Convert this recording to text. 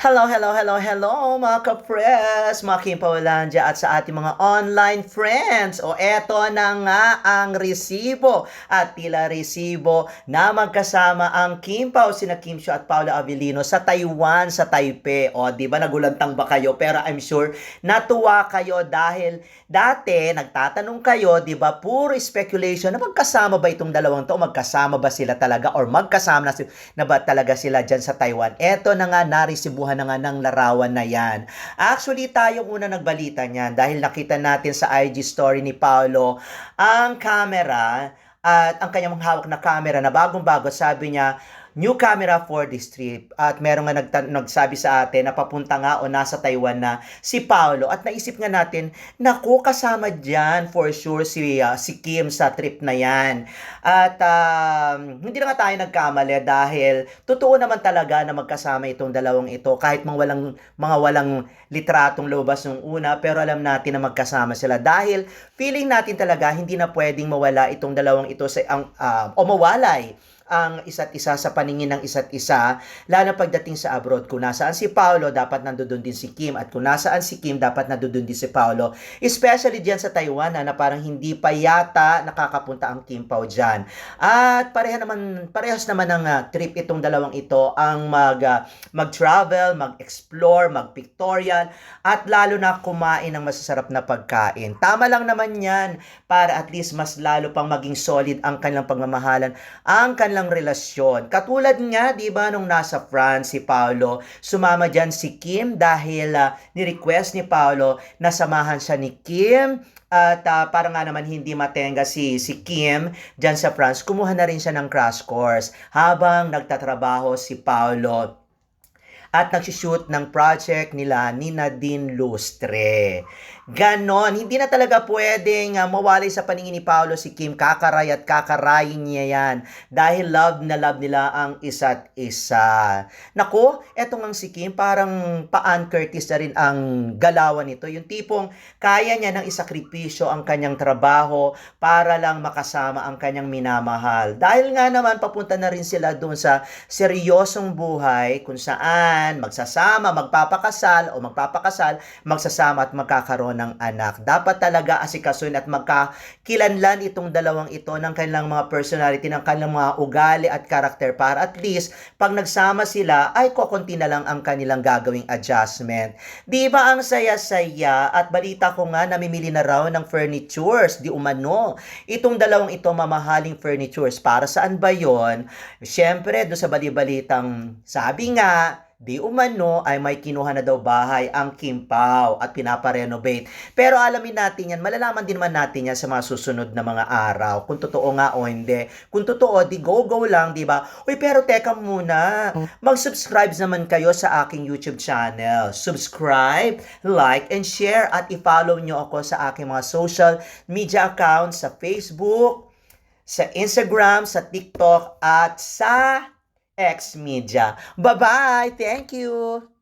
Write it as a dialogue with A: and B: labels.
A: Hello, hello, hello, hello mga ka-press, mga Kimpawalandia at sa ating mga online friends. O eto na nga ang resibo at tila resibo na magkasama ang Kimpaw, sina Kim Chiu at Paolo Avellino sa Taiwan, sa Taipei. O di ba nagulantang ba kayo? Pero I'm sure natuwa kayo dahil dati nagtatanong kayo, di ba, puro speculation na magkasama ba itong dalawang to? Magkasama ba sila talaga or magkasama na ba talaga sila dyan sa Taiwan? Eto na nga, naresibuhan na nga ng larawan na yan. Actually, tayo una nagbalita niyan dahil nakita natin sa IG story ni Paolo ang camera at ang kanyang hawak na camera na bagong-bago. Sabi niya, new camera for this trip. At meron nga nagsabi sa atin na papunta nga o nasa Taiwan na si Paolo. At naisip nga natin, naku, kasama dyan for sure si Kim sa trip na yan. At hindi na nga tayo nagkamali dahil totoo naman talaga na magkasama itong dalawang ito. Kahit mga walang litratong lumabas nung una, pero alam natin na magkasama sila. Dahil feeling natin talaga hindi na pwedeng mawala itong dalawang ito o mawalay ang isa't isa sa paningin ng isa't isa, lalo pagdating sa abroad. Kung nasaan si Paolo, dapat nandoon din si Kim, at kung nasaan si Kim, dapat nandoon din si Paolo. Especially diyan sa Taiwan na parang hindi pa yata nakakapunta ang Kim Pao diyan. At parehas naman ng trip itong dalawang ito ang mag-travel, mag-explore, mag-pictorial, at lalo na kumain ng masasarap na pagkain. Tama lang naman yan para at least mas lalo pang maging solid ang kanilang pagmamahalan, ang kanilang relasyon. Katulad nga, di ba, nung nasa France si Paolo, sumama dyan si Kim dahil ni-request ni Paolo na samahan siya ni Kim. At para nga naman hindi matenga si Kim dyan sa France, kumuha na rin siya ng crash course habang nagtatrabaho si Paolo at nagsushoot ng project nila ni Nadine Lustre. Ganon, hindi na talaga pwedeng mawalay sa paningin ni Paolo si Kim. Kakaray at kakarayin niya yan dahil love na love nila ang isa't isa. Naku, eto nga si Kim, parang pa-Ann Curtis na rin ang galawan nito. Yung tipong kaya niya ng isakripisyo ang kanyang trabaho para lang makasama ang kanyang minamahal. Dahil nga naman papunta na rin sila dun sa seryosong buhay kung saan magsasama, magpapakasal, magsasama at magkakaroon ng anak. Dapat talaga asikasuhin at magkakilanlan itong dalawang ito ng kanilang mga personality, ng kanilang mga ugali at karakter para at least pag nagsama sila ay kokonti na lang ang kanilang gagawing adjustment. Di ba ang saya-saya? At balita ko nga namimili na raw ng furnitures, di umano. Itong dalawang ito mamahaling furnitures. Para saan ba yon? Siyempre, doon sa balibalitang sabi nga, di umano ay may kinuha na daw bahay ang Kim Pao at pinaparenovate. Pero alamin natin yan, malalaman din naman natin yan sa mga susunod na mga araw, kung totoo nga o hindi. Kung totoo, di go lang, di ba? Uy, pero teka muna, mag-subscribe naman kayo sa aking YouTube channel. Subscribe, like, and share, at i-follow nyo ako sa aking mga social media accounts sa Facebook, sa Instagram, sa TikTok, at sa X Media. Bye-bye! Thank you!